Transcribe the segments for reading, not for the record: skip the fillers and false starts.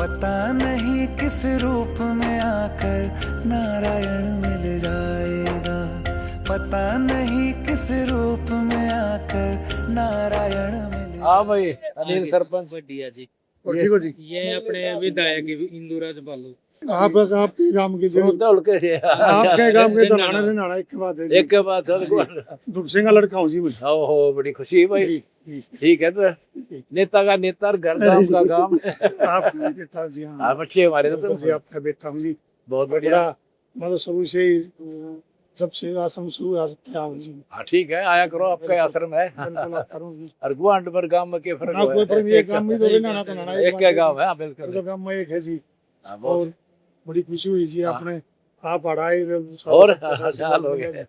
पता नहीं किस रूप में आकर नारायण मिल जाएगा, पता नहीं किस रूप में आकर नारायण मिल। हाँ भाई अनिल सरपंच बढ़िया जी। ठीक हो जी। ये अपने विधायक इंदुराज बालू। आपके गांव के आपके गांव के दनाना ने नाना एक के बाद है जी। एक के बाद दुर्ग सिंह का लड़का हूँ जी मैं। हो बड़ी खुशी है भाई। जी, ठीक है तो नेता का नेता और घर गांव का गांव। आपका बेटा जी। हाँ बच्चे हमारे तो जी आपका बेटा हूँ जी। बहुत बढ़िया। बड़ा मतलब शुरू से ही जब से आश्रम शुरू हुआ हूँ जी। हाँ ठीक है आया करो आपका आश्रम है। बिल्कुल आता रहूँ जी। और गुआंड पर गांव में के फर्क हाँ कोई पर है। एक गांव में तो रहना ना तो नाना एक क्या गांव है। हाँ बिल्कुल तो गांव में एक है जी। हाँ, बहुत और बड़ी खुशी हुई जी आपने आप बढ़ाए और हाल हो गया।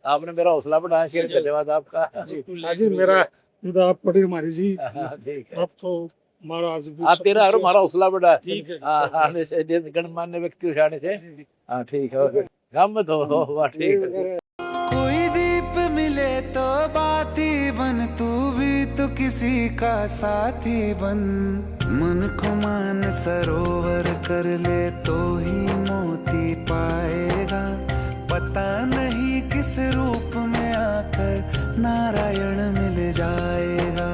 आपने मेरा हौसला बढ़ाया इसके लिए धन्यवाद आपका। जी हाँ जी मेरा तो आप पढ़े हमारी जी। हाँ, ठीक है अब तो महाराज भी आप सब तेरा और कुछ- हमारा हौसला बढ़ा। ठीक है। हाँ आने से गणमान्य व्यक्ति उठाने से। हाँ ठीक है गाँव में तो हो ठीक है। कोई दीप मिले तो बाती बन, तू भी तो किसी का साथी बन। मन को मान सरोवर कर ले तो ही मोती पाएगा, पता नहीं किस रूप में आकर नारायण मिल जाएगा,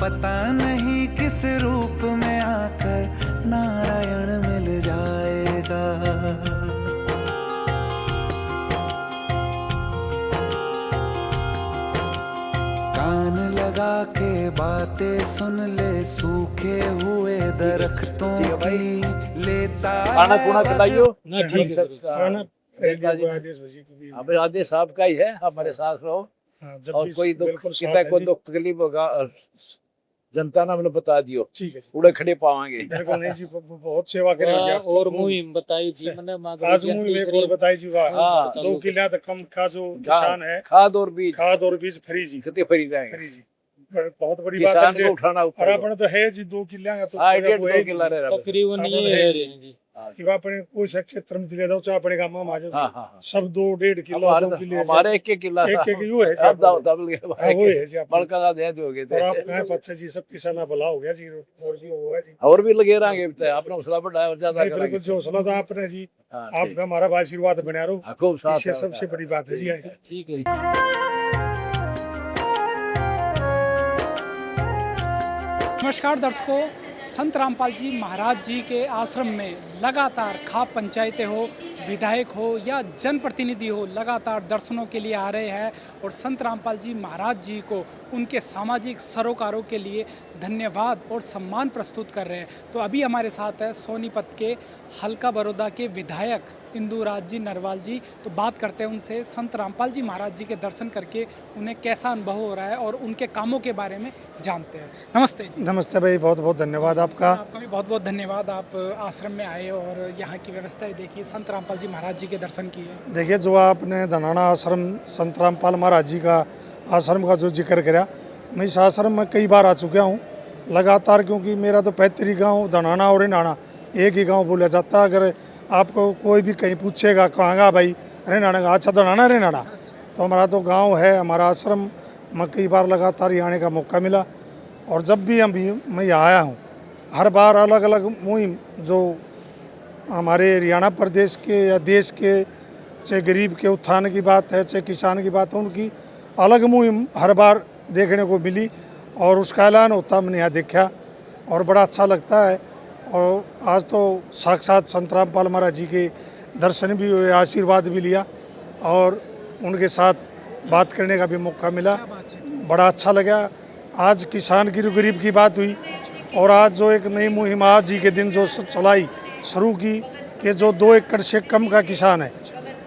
पता नहीं किस रूप में आकर नारायण मिल जाएगा। कान लगा के बातें सुन ले, सूखे हुए दरख्तों की लेता खाना खुना खिलाइयो। ना ठीक है। खाना जी। आदेश हो जी कभी। अब आदेश आपका ही है हमारे साथ रहो। हाँ, जब और भी कोई दुख बिल्कुल साथ कितना है को जी। दुख तकलीफ होगा जनता ने हमें बता दियो, ठीक है जी। पूरे खड़े पावांगे। बिल्कुल नहीं जी बहुत सेवा करे जी आप। और मुहिम बताई जी मैंने आज मुहिम एक और बताई जी वाह। हाँ। 2 किला तक कम का जो किसान है खाद और बीज खाद और बीज फ्री जी। कितने फ्री जाएंगे। फ्री जी बहुत बड़ी बात किसान है को जी। उठाना और ऊपर। अपने तो है जी 2 किला का तो हाँ वो 1.5 है किला रह रहा है। तकरीबन आपने ये है है जी। हाँ कि अपने कोई से क्षेत्र में चले जाओ चाहे अपने गांव में माजो हाँ हाँ। सब 2-1.5 किलो 2 किलो हमारे एक किला एक यू है जी अब आपको। दबल गया हाँ, वो है जी आपको। बड़का का दे दोगे और आप कहें पच्चा जी सब किसान भला हो गया जी और भी होगा जी। और भी लगे रहेंगे आपने हौसला बढ़ाया और ज्यादा नहीं, बिल्कुल करेंगे। जो हौसला था आपने जी हाँ, ठीक। आपका हमारा आशीर्वाद बना रहो हाँ, खूब साथ इससे है। सबसे बड़ी बात है जी। ठीक है। नमस्कार दर्शकों, संत रामपाल जी महाराज जी के आश्रम में लगातार खाप पंचायतें हो, विधायक हो या जनप्रतिनिधि हो लगातार दर्शनों के लिए आ रहे हैं और संत रामपाल जी महाराज जी को उनके सामाजिक सरोकारों के लिए धन्यवाद और सम्मान प्रस्तुत कर रहे हैं। तो अभी हमारे साथ है सोनीपत के हल्का बड़ौदा के विधायक इंदुराज जी नरवाल जी। तो बात करते हैं उनसे, संत रामपाल जी महाराज जी के दर्शन करके उन्हें कैसा अनुभव हो रहा है और उनके कामों के बारे में जानते हैं। नमस्ते जी। नमस्ते भाई बहुत बहुत धन्यवाद आपका। आपका भी बहुत बहुत धन्यवाद, आप आश्रम में आए और यहाँ की व्यवस्थाएं देखी, संत रामपाल जी महाराज जी के दर्शन किए। देखिए जो आपने धनाना आश्रम संत रामपाल महाराज जी का आश्रम का जो जिक्र करा, मैं इस आश्रम में कई बार आ चुका हूँ लगातार, क्योंकि मेरा तो पैतृक गाँव धनाना और रेनाना एक ही गाँव बोला जाता है। अगर आपको कोई भी कहीं पूछेगा कहाँगा भाई रेनाना का, अच्छा धनाना रेनाना, तो हमारा तो गाँव है। हमारा आश्रम में कई बार लगातार यहाँ आने का मौका मिला और जब भी मैं यहाँ आया हूँ हर बार अलग अलग मुहिम जो हमारे हरियाणा प्रदेश के या देश के, चाहे गरीब के उत्थान की बात है चाहे किसान की बात है, उनकी अलग मुहिम हर बार देखने को मिली और उसका ऐलान होता मैंने यहाँ देखा और बड़ा अच्छा लगता है। और आज तो साक्षात संत रामपाल महाराज जी के दर्शन भी हुए, आशीर्वाद भी लिया और उनके साथ बात करने का भी मौका मिला, बड़ा अच्छा लगा। आज किसान की गरीब की बात हुई और आज जो एक नई मुहिम आज ही के दिन जो चलाई शुरू की कि जो 2 एकड़ से कम का किसान है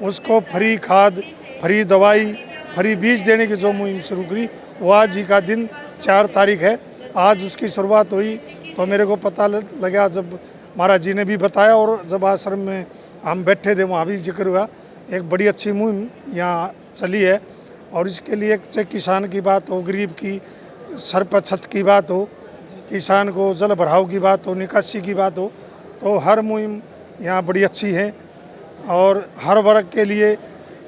उसको फ्री खाद, फ्री दवाई, फ्री बीज देने की जो मुहिम शुरू करी, वो आज ही का दिन 4 तारीख है। आज उसकी शुरुआत हुई तो मेरे को पता लगा जब महाराज जी ने भी बताया और जब आश्रम में हम बैठे थे वहाँ भी जिक्र हुआ। एक बड़ी अच्छी मुहिम यहाँ चली है और इसके लिए चाहे किसान की बात हो, गरीब की सर पर छत की बात हो, किसान को जल भराव की बात हो, निकासी की बात हो, तो हर मुहिम यहाँ बड़ी अच्छी है और हर वर्ग के लिए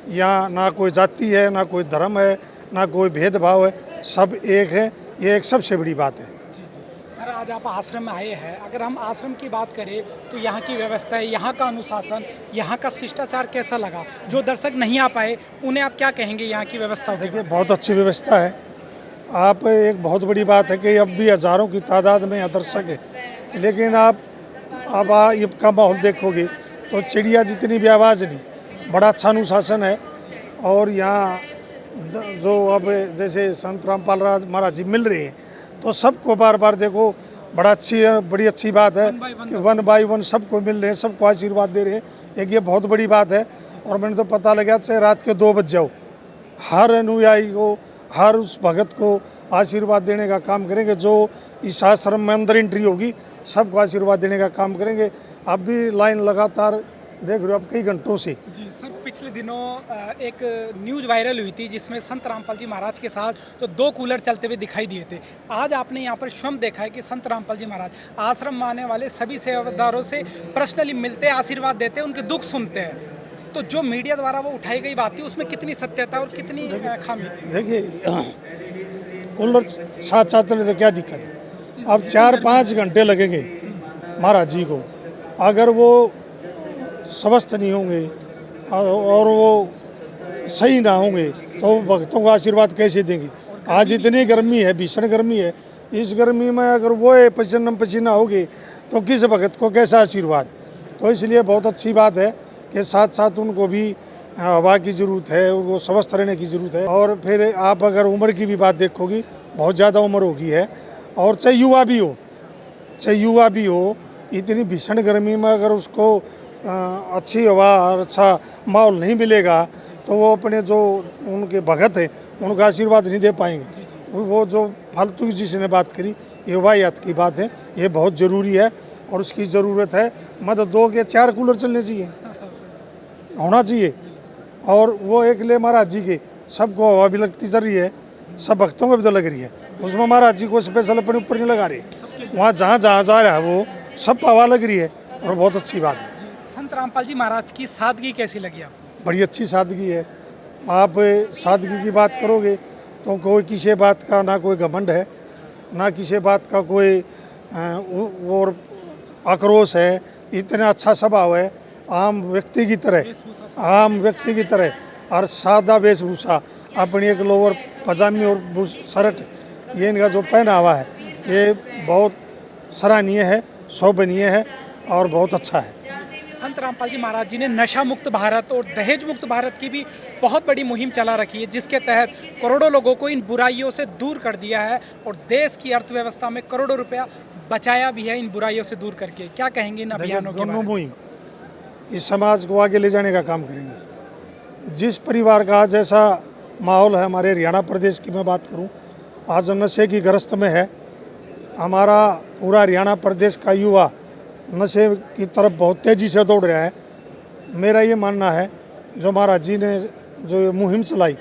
यहाँ ना कोई जाति है, ना कोई धर्म है, ना कोई भेदभाव है, सब एक है। ये एक सबसे बड़ी बात है। सर आज आज आप आश्रम में आए हैं, अगर हम आश्रम की बात करें तो यहाँ की व्यवस्था है, यहाँ का अनुशासन, यहाँ का शिष्टाचार कैसा लगा? जो दर्शक नहीं आ पाए उन्हें आप क्या कहेंगे यहाँ की व्यवस्था? देखिए बहुत अच्छी व्यवस्था है। आप एक बहुत बड़ी बात है कि अब भी हज़ारों की तादाद में यहाँ दर्शक है, लेकिन आप अब ये का माहौल देखोगे तो चिड़िया जितनी भी आवाज़ नहीं, बड़ा अच्छा अनुशासन है। और यहाँ जो अब जैसे संत रामपाल महाराज जी मिल रहे हैं तो सबको बार बार देखो, बड़ी अच्छी बात है कि वन बाय वन सबको मिल रहे हैं, सबको आशीर्वाद दे रहे हैं। एक ये बहुत बड़ी बात है। और मैंने तो पता लगा चाहे रात के 2 बज जाओ, हर अनुयायी को, हर उस भगत को आशीर्वाद देने का काम करेंगे। जो इस आश्रम में अंदर एंट्री होगी सबको आशीर्वाद देने का काम करेंगे। अब भी लाइन लगातार देख रहे हो आप कई घंटों से। जी सर, पिछले दिनों एक न्यूज़ वायरल हुई थी जिसमें संत रामपाल जी महाराज के साथ तो 2 कूलर चलते हुए दिखाई दिए थे। आज आपने यहाँ पर स्वयं देखा है कि संत रामपाल जी महाराज आश्रम में आने वाले सभी सेवादारों से पर्सनली मिलते हैं, आशीर्वाद देते हैं, उनके दुख सुनते हैं। तो जो मीडिया द्वारा वो उठाई गई बात थी उसमें कितनी सत्यता और कितनी खामी थी? देखिए कूलर साथ साथ चले तो क्या दिक्कत है? अब 4-5 घंटे लगेंगे महाराज जी को, अगर वो स्वस्थ नहीं होंगे और वो सही ना होंगे तो भक्तों को आशीर्वाद कैसे देंगे? आज इतनी गर्मी है, भीषण गर्मी है, इस गर्मी में अगर वो पसीना होगे तो किस भगत को कैसा आशीर्वाद? तो इसलिए बहुत अच्छी बात है कि साथ साथ उनको भी हवा की ज़रूरत है, उनको स्वस्थ रहने की ज़रूरत है। और फिर आप अगर उम्र की भी बात देखोगी, बहुत ज़्यादा उम्र हो गई है। और चाहे युवा भी हो, इतनी भीषण गर्मी में अगर उसको अच्छी हवा और अच्छा माहौल नहीं मिलेगा तो वो अपने जो उनके भगत हैं उनका आशीर्वाद नहीं दे पाएंगे। वो जो फालतू जिसने बात करी, ये वाहियात की बात है। ये बहुत ज़रूरी है और उसकी ज़रूरत है। मतलब 2 के 4 कूलर चलने चाहिए, होना चाहिए। और वो एक ले महाराज जी के सबको हवा भी लगती चल रही है, सब भक्तों को भी तो लग रही है। उसमें महाराज जी को स्पेशल अपने ऊपर नहीं लगा रहे, वहाँ जहाँ जा रहा है वो सब हवा लग रही है और बहुत अच्छी बात है। संत रामपाल जी महाराज की सादगी कैसी लगी आपको? बड़ी अच्छी सादगी है। आप सादगी की बात करोगे तो कोई किसी बात का ना कोई घमंड है, ना किसी बात का कोई और आक्रोश है। इतना अच्छा स्वभाव है, आम व्यक्ति की तरह और सादा वेशभूषा, अपनी एक लोअर पजामी और शर्ट, ये इनका जो पहनावा है ये बहुत सराहनीय है, शोभनीय है और बहुत अच्छा है। संत रामपाल जी महाराज जी ने नशा मुक्त भारत और दहेज मुक्त भारत की भी बहुत बड़ी मुहिम चला रखी है, जिसके तहत करोड़ों लोगों को इन बुराइयों से दूर कर दिया है और देश की अर्थव्यवस्था में करोड़ों रुपया बचाया भी है इन बुराइयों से दूर करके। क्या कहेंगे इन अभियानों के बारे में? दोनों मुहिम इस समाज को आगे ले जाने का काम करेंगे। जिस परिवार का आज ऐसा माहौल है, हमारे हरियाणा प्रदेश की मैं बात करूं, आज नशे की ग्रस्त में है। हमारा पूरा हरियाणा प्रदेश का युवा नशे की तरफ बहुत तेज़ी से दौड़ रहा है। मेरा ये मानना है जो महाराज जी ने जो ये मुहिम चलाई,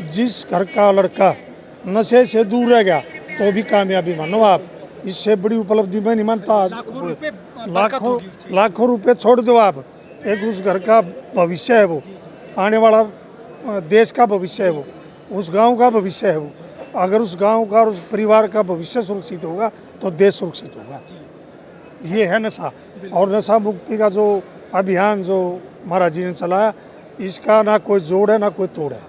जिस घर का लड़का नशे से दूर रह गया तो भी कामयाबी मानो आप। इससे बड़ी उपलब्धि मैं नहीं मानता। आज लाखों रुपए छोड़ दो आप, एक उस घर का भविष्य है, वो आने वाला देश का भविष्य है, वो उस गांव का भविष्य है। वो अगर उस गांव का और उस परिवार का भविष्य सुरक्षित होगा तो देश सुरक्षित होगा। ये है नशा। और नशा मुक्ति का जो अभियान जो महाराज जी ने चलाया, इसका ना कोई जोड़ है ना कोई तोड़ है।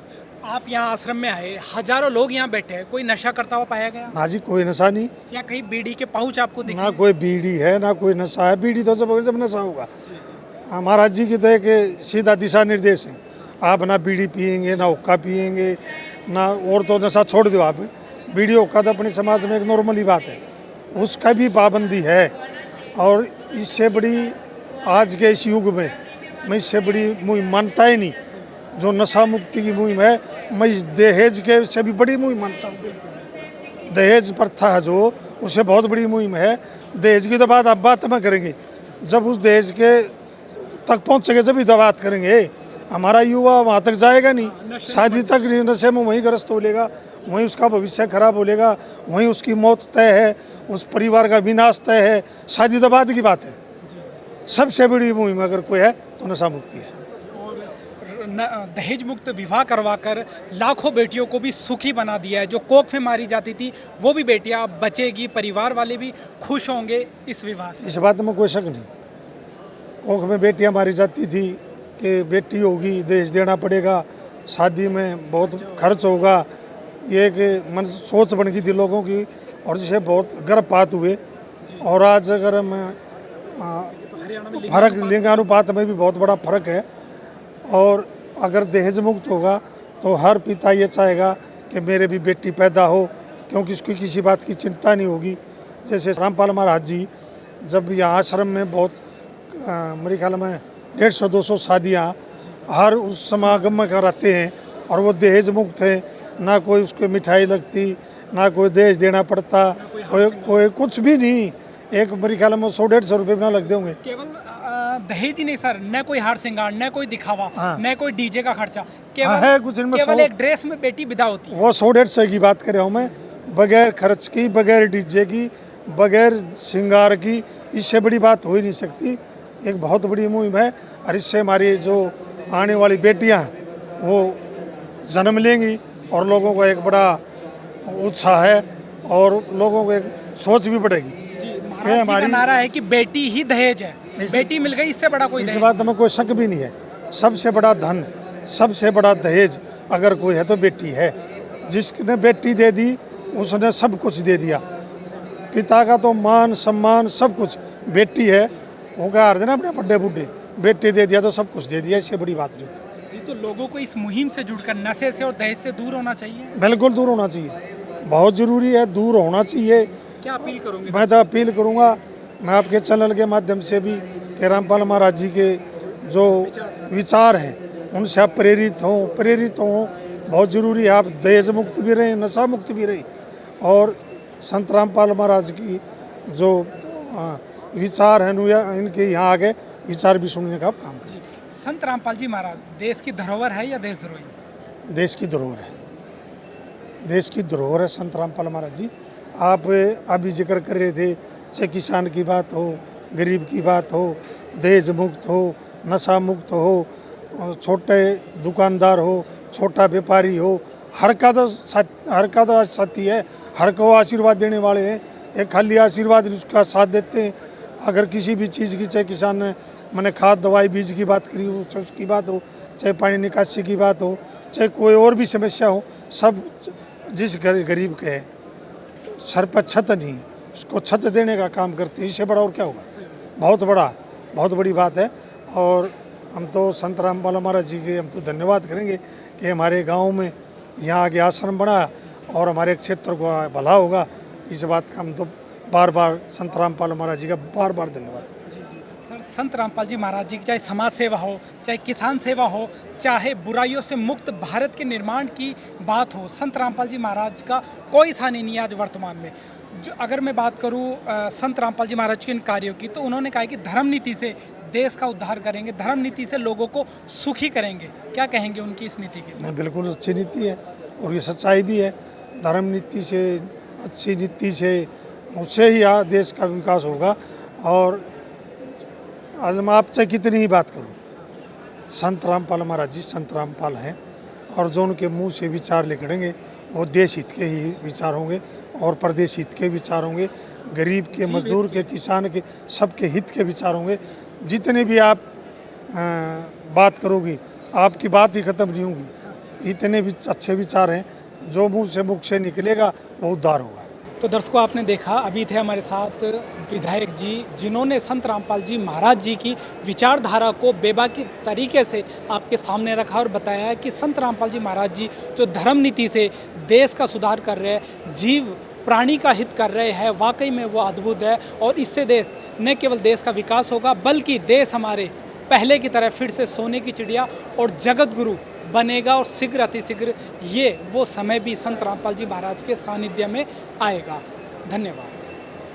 आप यहाँ आश्रम में आए, हजारों लोग यहाँ बैठे हैं, कोई नशा करता हुआ पाया गया? ना जी, कोई नशा नहीं। या कहीं बीड़ी के पाउच आपको दिखे? ना कोई बीड़ी है ना कोई नशा है। बीड़ी तो जब नशा होगा। महाराज जी की तो एक सीधा दिशा निर्देश है, आप ना बीड़ी पियेंगे ना हुक्का पियेंगे ना, और तो नशा छोड़ दो आप। बीड़ी हुक्का तो अपने समाज में एक नॉर्मल ही बात है, उसका भी पाबंदी है। और इससे बड़ी आज के इस युग में मैं इससे बड़ी मुहिम मानता ही नहीं जो नशा मुक्ति की मुहिम है। मैं इस दहेज के से भी बड़ी मुहिम मानता हूँ। दहेज प्रथा है जो, उससे बहुत बड़ी मुहिम है। दहेज की तो बात में करेंगे, जब उस दहेज के तक पहुँचेंगे जब तो बात करेंगे। हमारा युवा वहाँ तक जाएगा नहीं, शादी तक नशे में वहीं ग्रस्त हो लेगा, वहीं उसका भविष्य खराब हो लेगा, वहीं उसकी मौत तय है, उस परिवार का विनाश तय है। शादी तो बाद की बात है। सबसे बड़ी मुहिम अगर कोई है तो नशा मुक्ति है। और दहेज मुक्त विवाह करवाकर लाखों बेटियों को भी सुखी बना दिया है। जो कोख में मारी जाती थी वो भी बेटियां बचेगी, परिवार वाले भी खुश होंगे इस विवाह से। इस बात में कोई शक नहीं। कोख में बेटियां मारी जाती थी कि बेटी होगी दहेज देना पड़ेगा, शादी में बहुत खर्च होगा, ये एक मन सोच बन गई थी लोगों की, और जिसे बहुत गर्भपात हुए। और आज अगर मैं फर्क लिंगानुपात में भी बहुत बड़ा फर्क है। और अगर दहेज मुक्त होगा तो हर पिता ये चाहेगा कि मेरे भी बेटी पैदा हो, क्योंकि उसकी किसी बात की चिंता नहीं होगी। जैसे रामपाल महाराज जी जब यहाँ आश्रम में बहुत मेरे ख्याल में 150-200 शादियाँ हर उस समागम में कराते हैं, और वो दहेज मुक्त है, ना कोई उसको मिठाई लगती, ना कोई दहेज देना पड़ता, कोई कुछ भी नहीं। एक मेरे ख्याल में 100-150 रुपये बिना लगते होंगे। केवल दहेज ही नहीं सर, न कोई हार श्रृंगार, न कोई दिखावा, न कोई डीजे का खर्चा, केवल है कुछ इनमें केवल एक ड्रेस में बेटी विदा होती है। वो 100-150 की बात कर रहा हूँ मैं, बगैर खर्च की, बगैर डीजे की, बगैर श्रृंगार की। इससे बड़ी बात हो ही नहीं सकती। एक बहुत बड़ी मुहिम है, और इससे हमारी जो आने वाली बेटियाँ हैं वो जन्म लेंगी, और लोगों को एक बड़ा उत्साह है, और लोगों को एक सोच भी बढ़ेगी। महाराज जी का नारा है कि बेटी ही दहेज है, बेटी मिल गई इससे बड़ा कोई इस दहेज। बात में कोई शक भी नहीं है। सबसे बड़ा धन, सबसे बड़ा दहेज अगर कोई है तो बेटी है। जिसने बेटी दे दी उसने सब कुछ दे दिया। पिता का तो मान सम्मान सब कुछ, बेटी है वो क्या हार देना अपने बड्डे बुड्ढे, बेटी दे दिया तो सब कुछ दे दिया। इससे बड़ी बात नहीं होती। जी, तो लोगों को इस मुहिम से जुड़कर नशे से और दहेज से दूर होना चाहिए। बिल्कुल दूर होना चाहिए, बहुत ज़रूरी है, दूर होना चाहिए। क्या अपील करोगे? मैं तो अपील करूँगा, मैं आपके चैनल के माध्यम से भी कि रामपाल महाराज जी के जो विचार हैं उनसे आप प्रेरित हों। बहुत ज़रूरी है आप दहेज मुक्त भी रहें, नशा मुक्त भी रहें, और संत रामपाल महाराज की जो विचार हैं इनके यहाँ आगे विचार भी सुनने का आप काम करें। संत रामपाल जी महाराज देश की धरोहर है या देशद्रोही? देश की धरोहर है, देश की धरोहर है संत रामपाल महाराज जी। आप अभी जिक्र कर रहे थे, चाहे किसान की बात हो, गरीब की बात हो, दहेज मुक्त हो, नशा मुक्त हो, छोटे दुकानदार हो, छोटा व्यापारी हो, हर का तो साथी है, हर को आशीर्वाद देने वाले हैं। एक खाली आशीर्वाद उसका साथ देते हैं। अगर किसी भी चीज़ की, चाहे किसान ने मैंने खाद दवाई बीज की बात करी हो, उसकी बात हो, चाहे पानी निकासी की बात हो, चाहे कोई और भी समस्या हो, सब जिस गरीब के सर पर छत नहीं, उसको छत देने का काम करते हैं। इससे बड़ा और क्या होगा? बहुत बड़ी बात है। और हम तो संत रामपाल महाराज जी के हम तो धन्यवाद करेंगे कि हमारे गांव में यहाँ आगे आश्रम बना और हमारे क्षेत्र को भला होगा। इस बात का हम तो बार बार संत रामपाल महाराज जी का बार बार धन्यवाद करेंगे। सर, संत रामपाल जी महाराज जी की चाहे समाज सेवा हो, चाहे किसान सेवा हो, चाहे बुराइयों से मुक्त भारत के निर्माण की बात हो, संत रामपाल जी महाराज का कोई सानी नहीं है आज वर्तमान में। जो अगर मैं बात करूं संत रामपाल जी महाराज के इन कार्यों की, तो उन्होंने कहा कि धर्म नीति से देश का उद्धार करेंगे, धर्म नीति से लोगों को सुखी करेंगे। क्या कहेंगे उनकी इस नीति के? नहीं, बिल्कुल अच्छी नीति है और ये सच्चाई भी है। धर्म नीति से, अच्छी नीति से, उससे ही देश का विकास होगा। और आज मैं आपसे कितनी ही बात करूं, संत रामपाल महाराज जी संत रामपाल हैं, और जो उनके मुंह से विचार निकलेंगे वो देश हित के ही विचार होंगे और प्रदेश हित के विचार होंगे, गरीब के, मजदूर के, किसान के, सबके हित के विचार होंगे। जितने भी आप बात करोगी आपकी बात ही खत्म नहीं होगी। इतने भी अच्छे विचार हैं, जो मुख से निकलेगा वो उद्धार होगा। तो दर्शकों, आपने देखा अभी थे हमारे साथ विधायक जी, जिन्होंने संत रामपाल जी महाराज जी की विचारधारा को बेबाकी तरीके से आपके सामने रखा और बताया कि संत रामपाल जी महाराज जी जो धर्म नीति से देश का सुधार कर रहे हैं, जीव प्राणी का हित कर रहे हैं, वाकई में वो अद्भुत है। और इससे देश न केवल देश का विकास होगा, बल्कि देश हमारे पहले की तरह फिर से सोने की चिड़िया और जगत गुरु बनेगा। और शीघ्र अतिशीघ्र ये वो समय भी संत रामपाल जी महाराज के सानिध्य में आएगा। धन्यवाद।